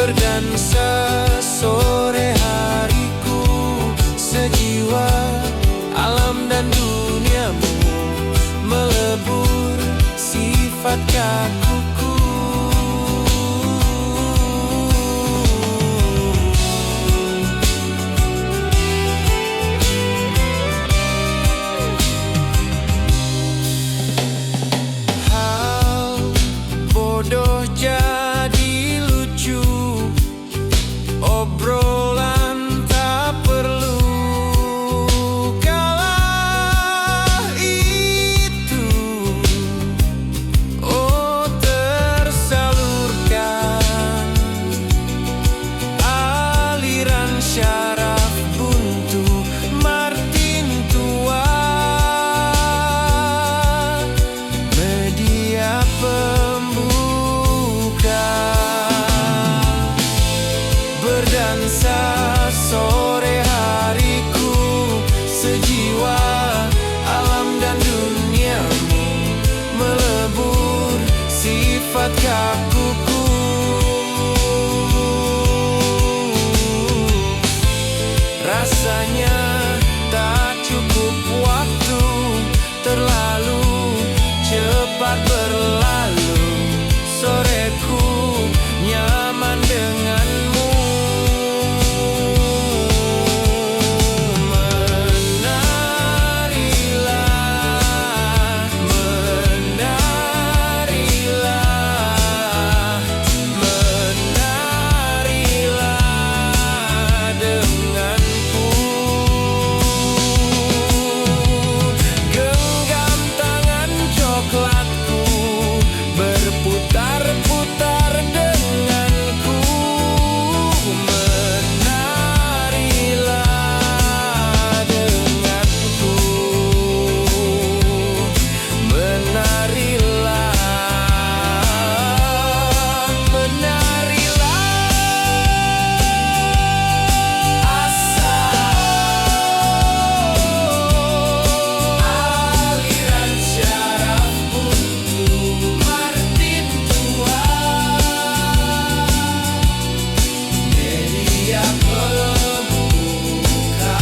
Berdansa sore hariku, sejiwa alam dan duniamu, melebur sifat kakuku. Hal bodoh jadi lucu, obrolan tak perlu, kalah itu oh tersalurkan. Aliran syaraf buntu Martin tua, media pembuka. Berdansa sore hariku, sejiwa alam dan duniamu, melebur sifat kakuku. Rasanya tak cukup waktu, terlalu cepat berlalu. Soreku nyaman denganmu. Menarilah, menarilah, menarilah denganku. Genggam tangan coklatku, berputar-putar denganku. Menarilah denganku, menarilah, menarilah. Asa aliran syaraf buntu Martin tua, media pembuka,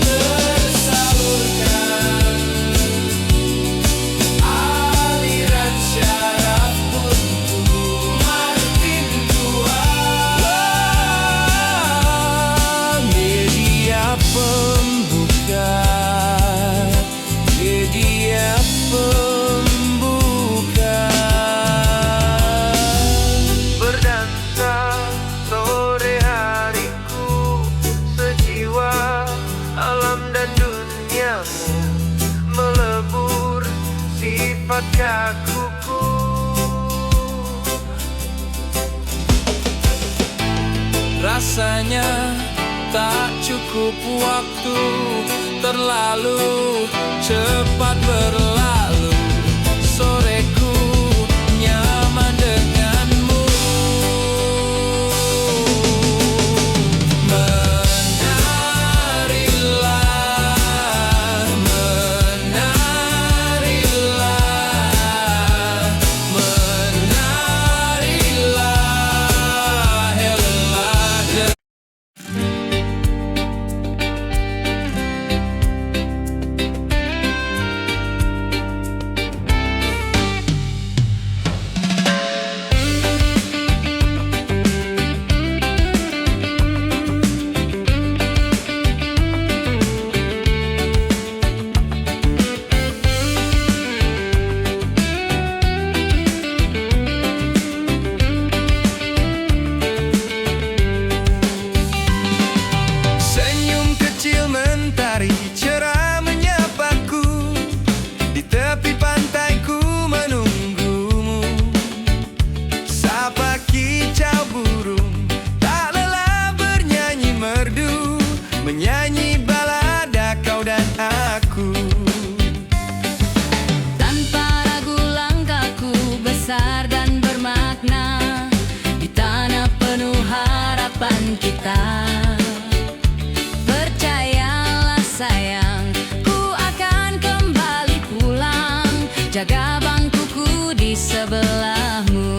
tersalurkan. Aliran syaraf buntu Martin tua, media pembuka, media pembuka. Berdansa sore hariku, sejiwa alam dan duniamu, melebur sifat kakuku. Rasanya tak cukup waktu, terlalu cepat berlalu. Soreku nyaman denganmu. Menarilah, menarilah, menarilah, helah. Senyum kecil mentari cerah menyapaku, di tepi pantai ku menunggumu. Sapa kicau burung tak lelah bernyanyi merdu, menyanyi balada kau dan aku. Tanpa ragu langkahku besar dan bermakna, di tanah penuh harapan kita. Percayalah sayang, ku akan kembali pulang, jaga bangkuku di sebelahmu.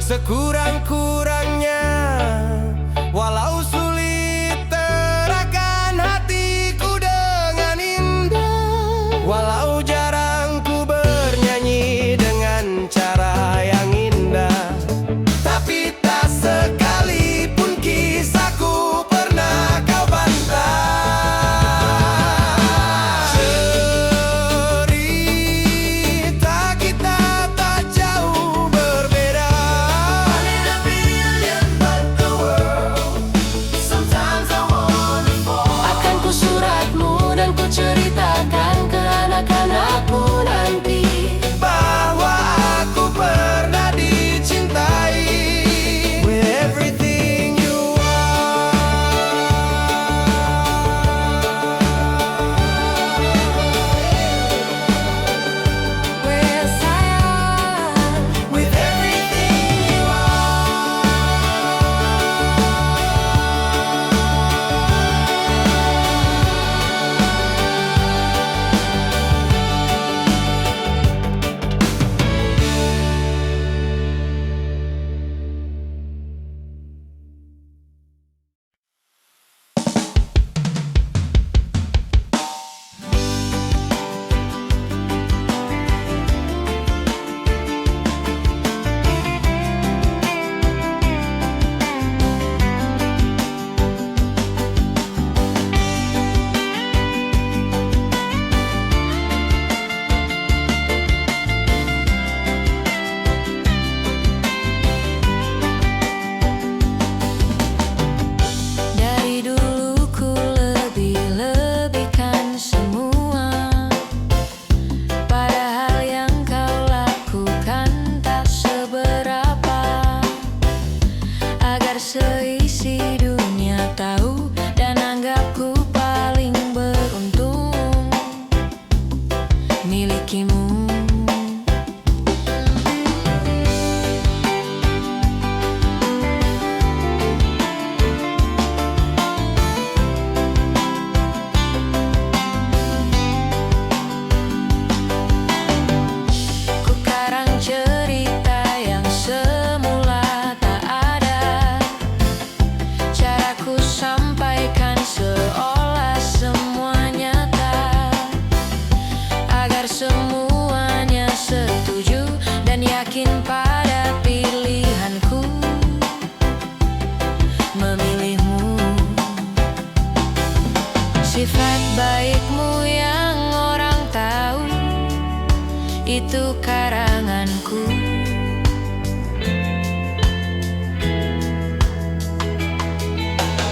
sekurang-kurangnya. Walau sulit terahkan hatiku dengan indah, walau jarang ku bernyanyi dengan cara yang indah, tapi tak sekalipun kisahku pernah kau bantah. Cerita kita tak jauh berbeda. One in a billion, but the world sometimes I wanna fall. Akan ku suratmu dan ku ceritakan ke anak-anakku nanti bahwa aku pernah dicintai. With everything you are, with sayang, with everything you dari dulu ku lebih-lebihkan semua, padahal yang kau lakukan tak seberapa. Agar seisi dunia tahu dan anggapku paling beruntung milikimu. Ku karang cerita yang semula tak ada, caraku sampaikan seolah semua nyata, agar semuanya setuju dan yakin pada pilihanku memilihmu. Sifat baikmu yang orang tahu itu karanganku.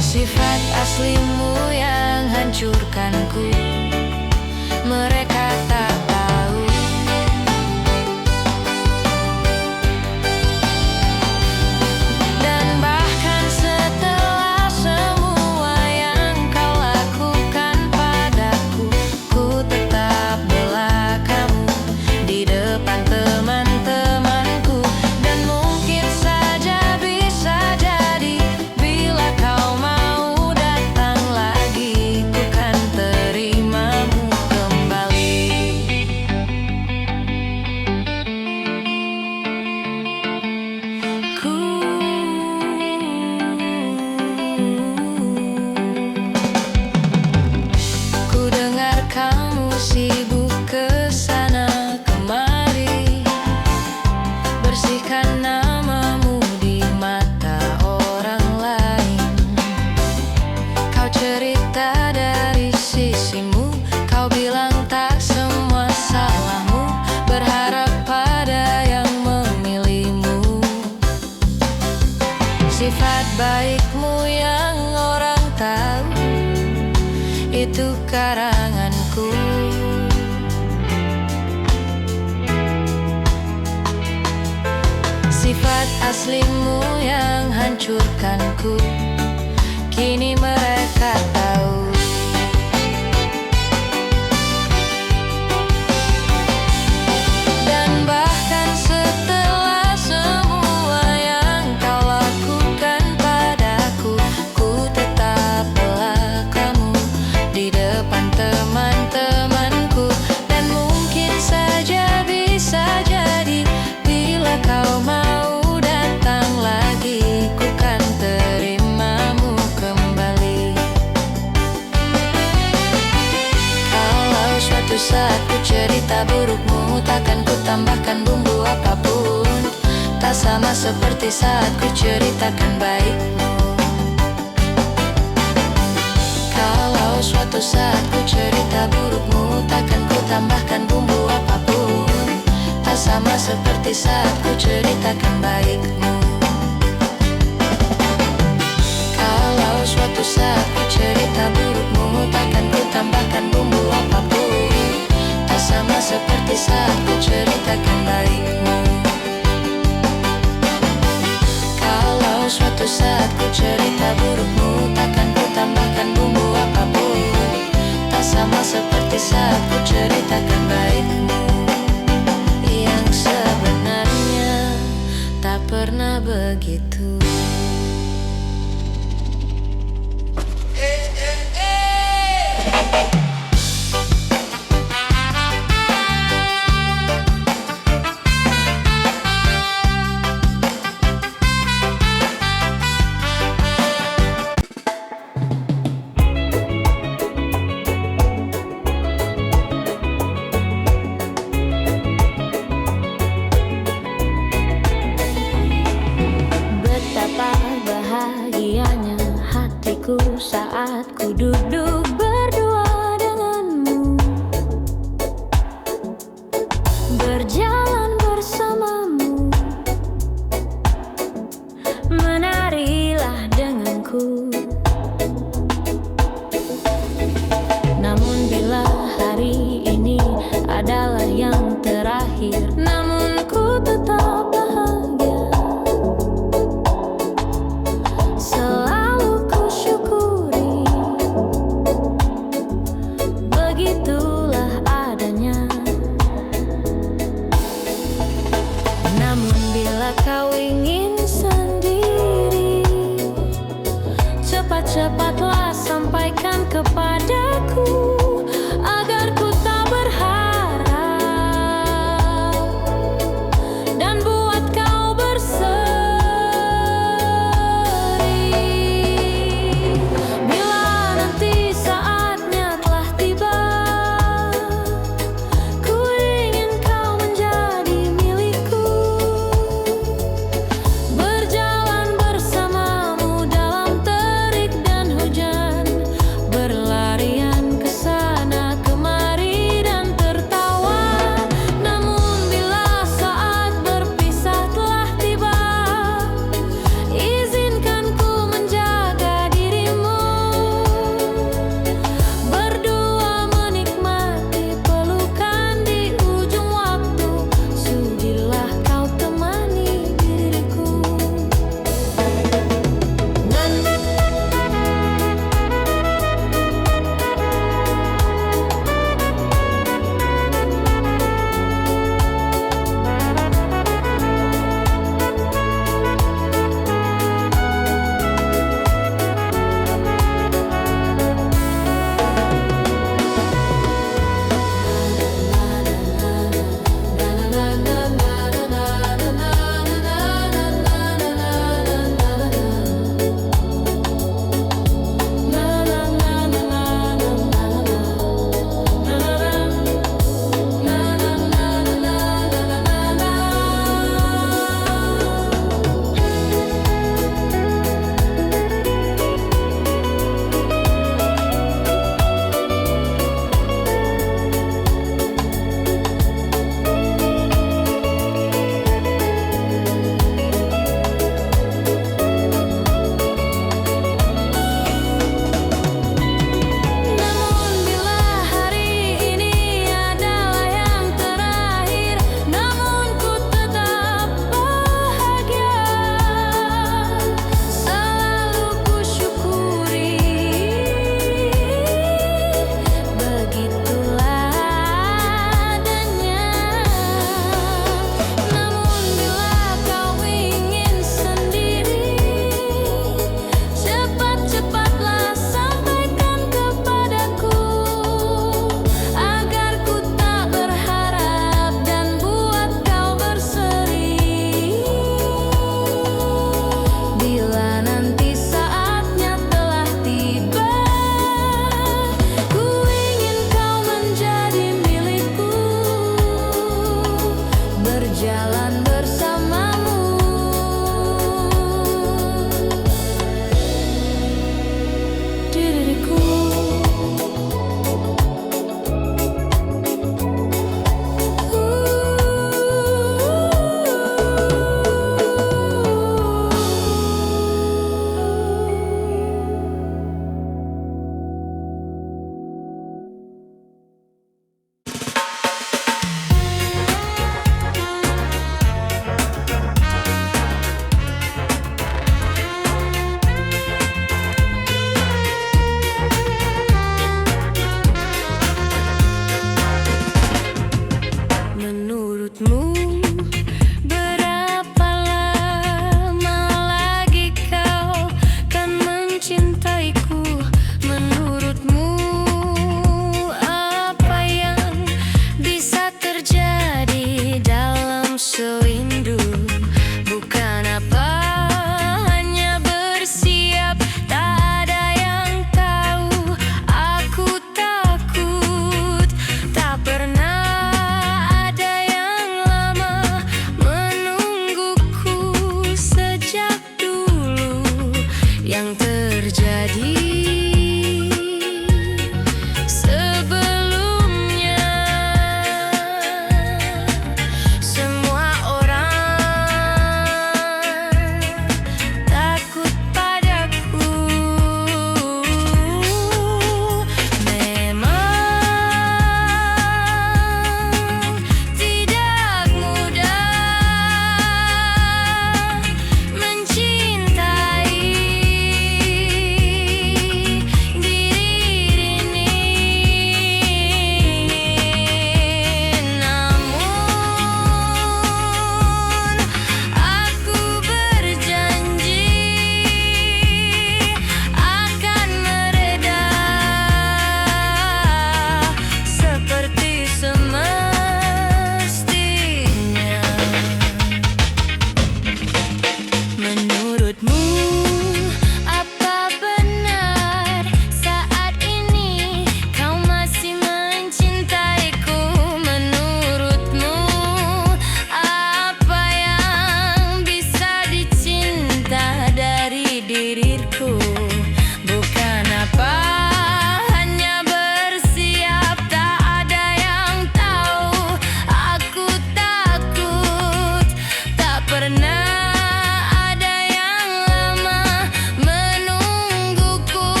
Sifat aslimu yang hancurkanku, mereka tak tahu. Dan bahkan setelah semua yang kau lakukan padaku, ku tetap bela kamu di depan teman-temanku. Dan mungkin saja bisa jadi bila kau mau datang lagi, ku kan terimamu kembali. Ku dengar kamu sibuk kesana kemari, bersihkan namamu di mata orang lain. Kau cerita dari sisimu, kau bilang tak semua salahmu, berharap pada yang memilihmu. Sifat baikmu yang orang tahu itu karanganku. Sifat aslimu yang hancurkanku, kini mereka tahu. Dan bahkan setelah semua yang kau lakukan padaku, ku tetap bela kamu di depan teman-temanku. Dan mungkin saja bisa jadi bila kau mau datang cerita burukmu, takkan ku tambahkan bumbu apapun. Tak sama seperti saat ku ceritakan baikmu. Kalau suatu saat ku cerita burukmu, takkan ku tambahkan bumbu apapun. Tak sama seperti saat ku ceritakan baikmu. Kalau suatu saat ku cerita burukmu, takkan ku tambahkan bumbu apapun. Tak sama seperti saat ku ceritakan baikmu. Kalau suatu saat ku cerita burukmu, takkan ku tambahkan bumbu apapun. Tak sama seperti saat ku ceritakan baikmu. Yang sebenarnya tak pernah begitu. Bahagianya hatiku saat ku duduk berdua denganmu, berjalan bersamamu, menarilah denganku. Namun bila hari ini adalah yang terakhir, namun ku tetap bahagia. Selalu ku syukuri, begitulah adanya. Namun bila kau ingin sendiri,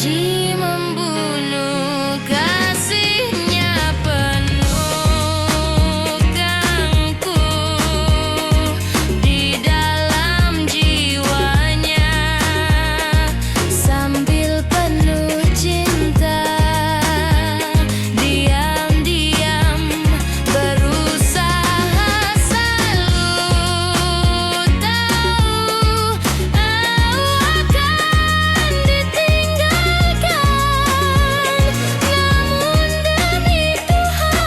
janji membunuh, kasihnya penuhkan ku di dalam jiwanya, sambil penuh cinta diam-diam berusaha selalu tahu akan ditinggalkan, namun demi Tuhan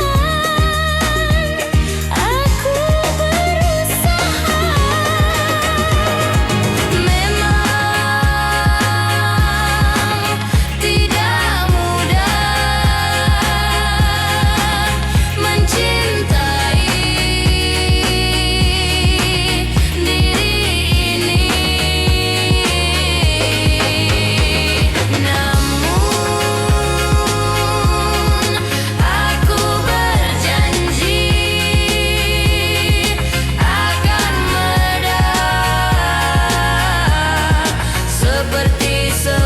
aku berusaha. Memang tidak mudah mencintai diri ini, namun aku berjanji akan medah seperti semestinya.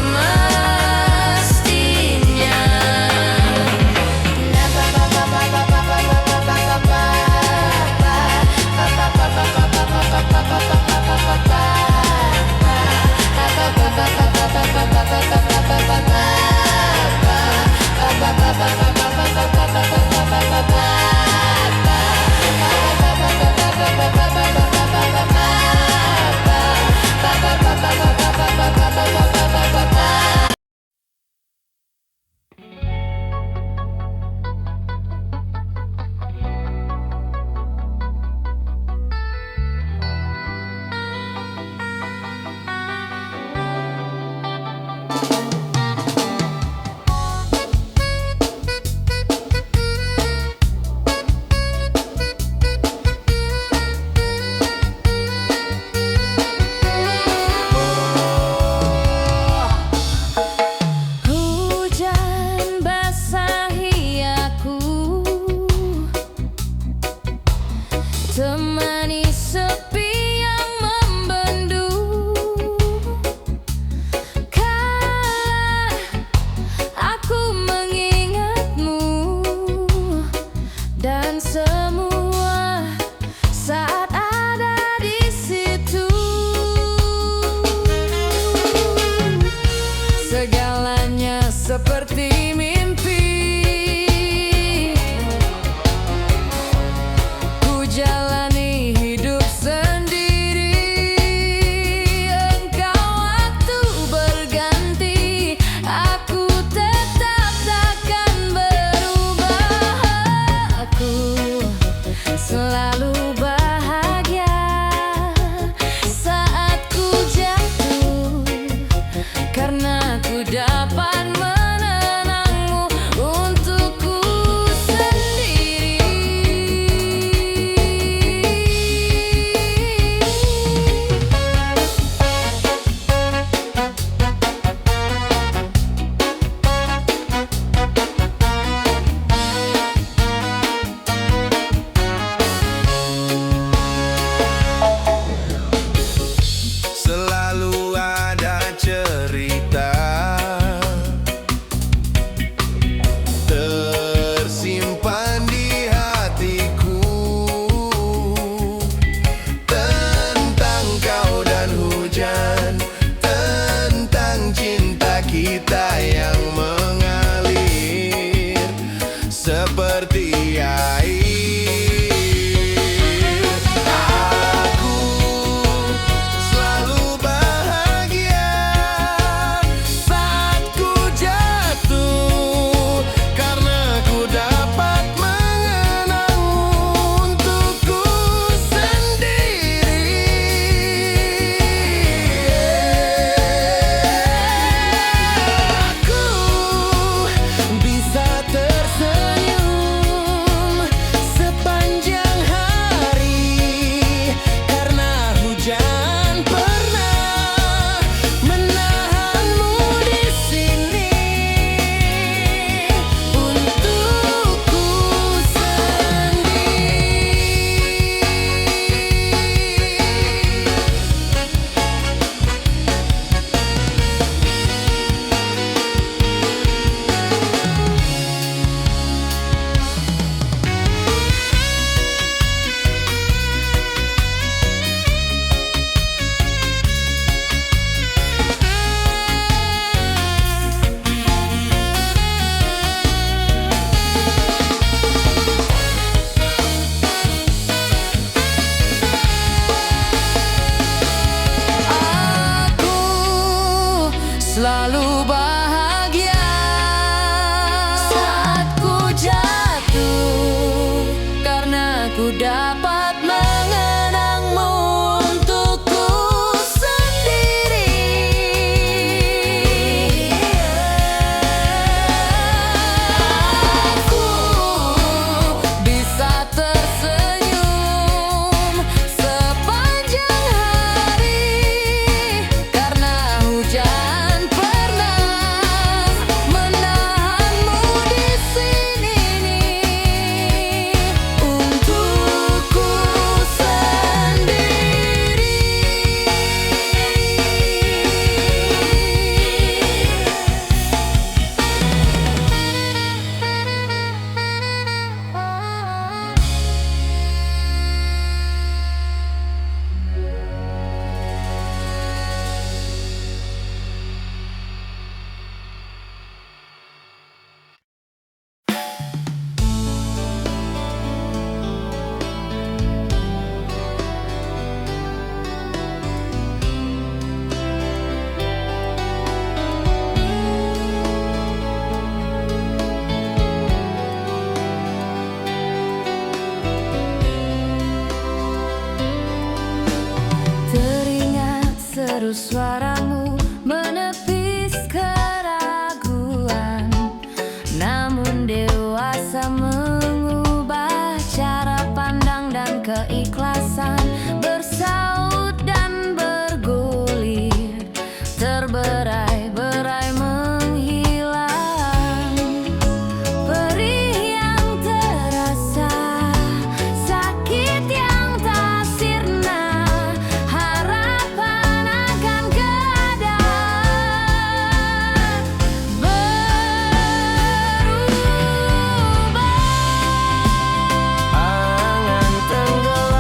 Hujan basahi aku, temani sepi yang membendung. Kala aku mengingatmu dan semua saat ada di situ, segalanya seperti mimpi. Ku jalani dapat mengenangmu untukku sendiri. Aku bisa tersenyum sepanjang hari karena hujan pernah menahanmu di sini untukku sendiri. Teringat seru suaramu menepis keraguan, namun dewasa mengubah cara pandang dan keikhlasan bersaut dan bergulir, terberai-berai menghilang. Perih yang terasa, sakit yang tak sirna, harapan akan keadaan berubah. Angan tenggelam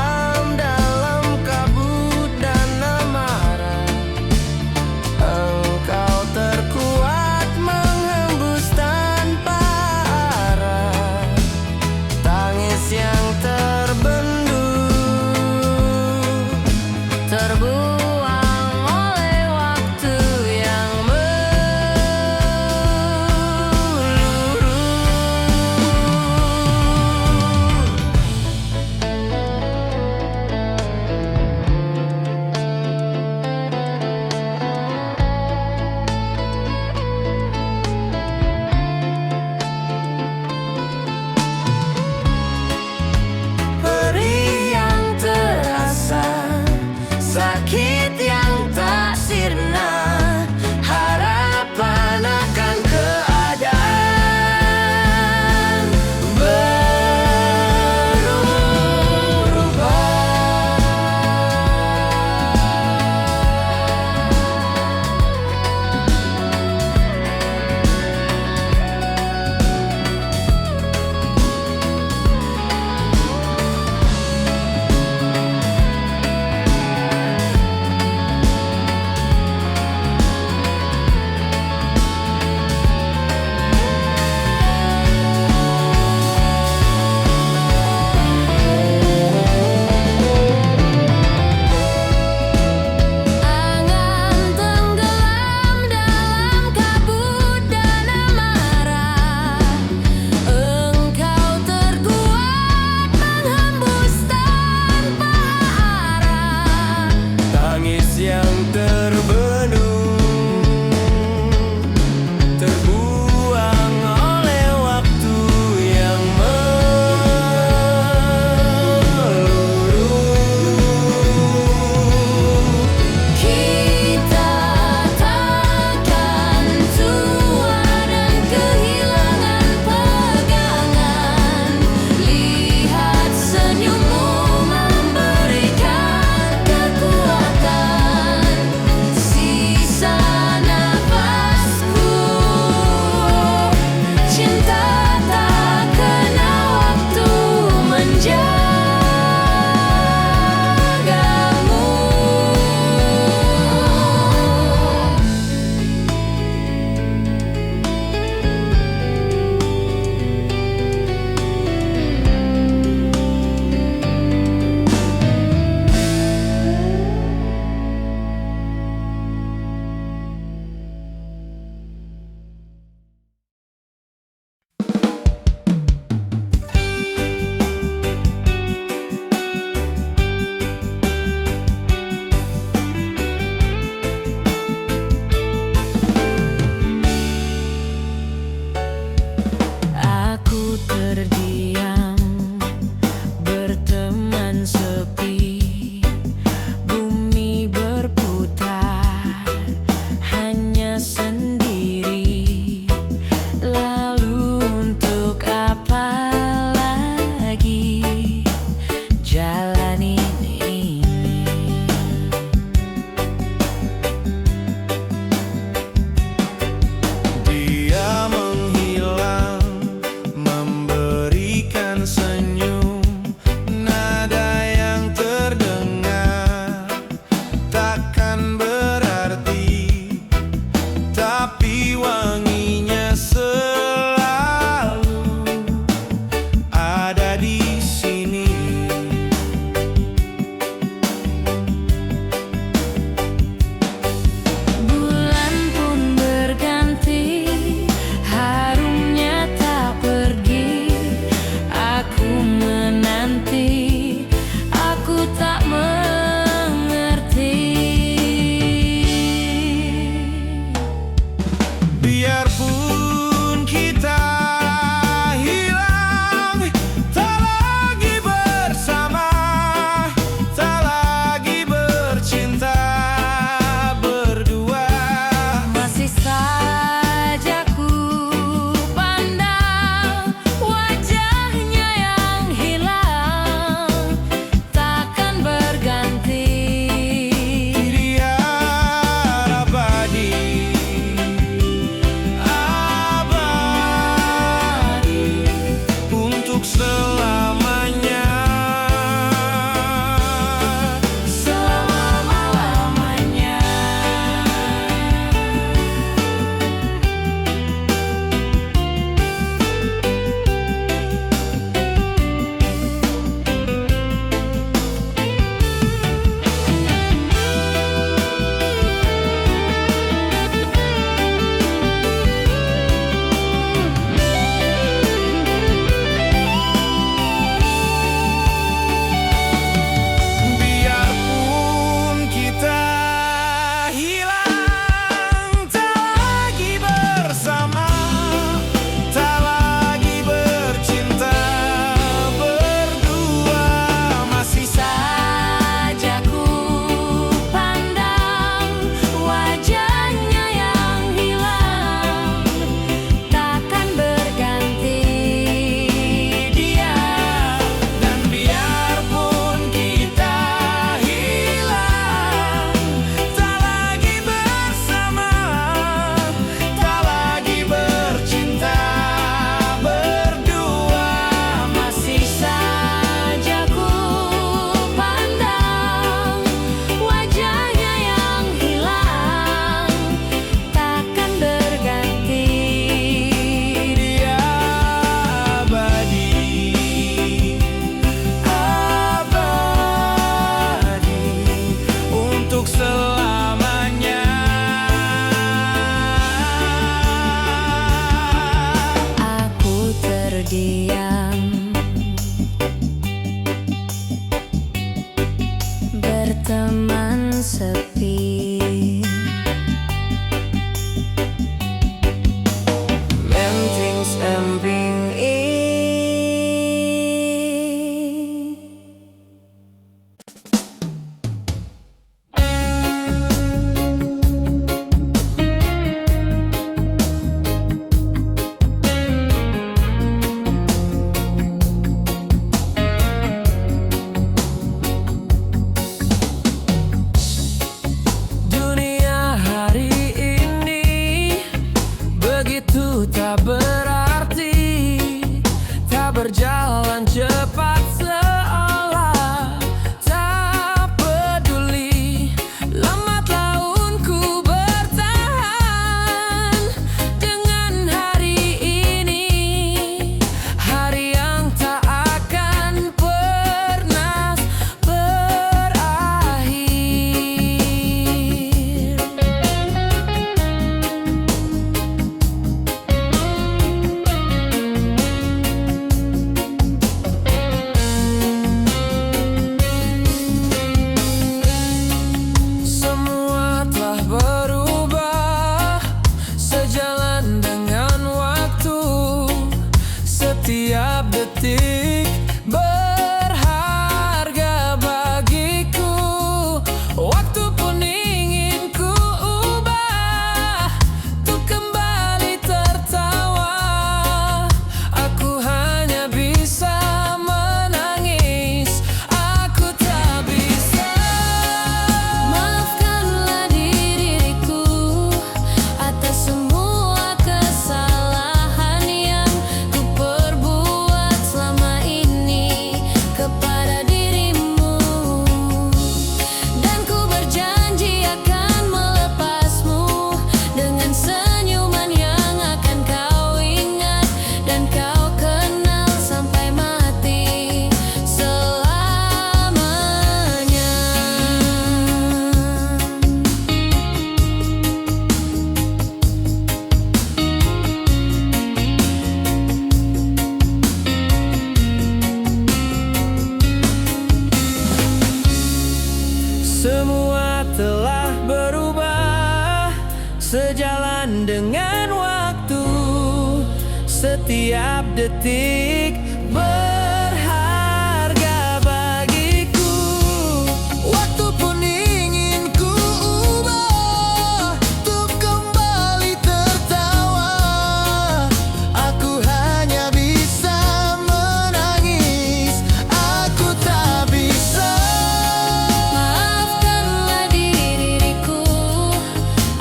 setiap detik berharga bagiku. Waktu pun ingin ku ubah untuk kembali tertawa. Aku hanya bisa menangis, aku tak bisa. Maafkanlah diriku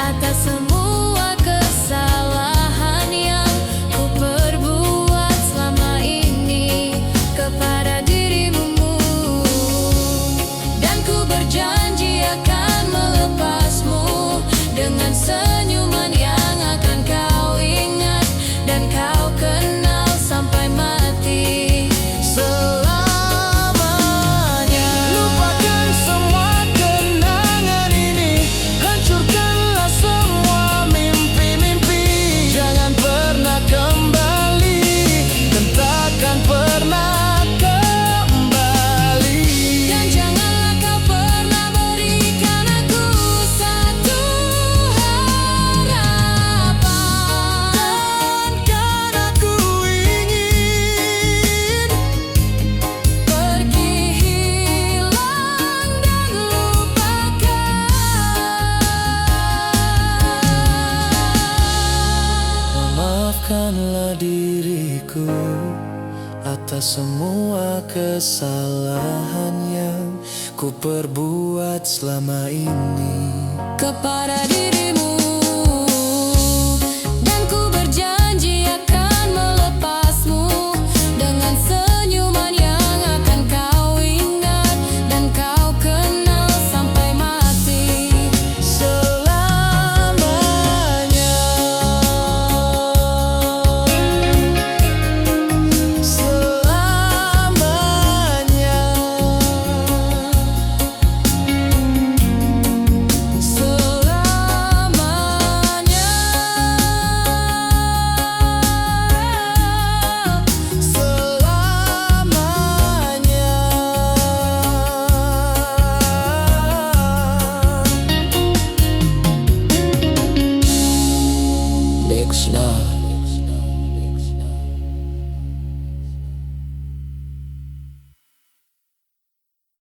atas semua kesalahan yang ku perbuat selama ini kepada dirimu. Dan ku berjanji akan melepasmu dengan senyuman yang akan kau ingat dan kau kenal sampai mati. Selamanya lupakan semua kenangan ini, hancurkanlah semua mimpi-mimpi. Jangan pernah kembali, dan takkan pernah kembali. Dan janganlah kau pernah berikan aku satu harapan. Kan aku ingin Pergi hilang dan lupakan. memaafkanlah diriku atas semua kesalahan yang ku perbuat selama ini. Kepada dirimu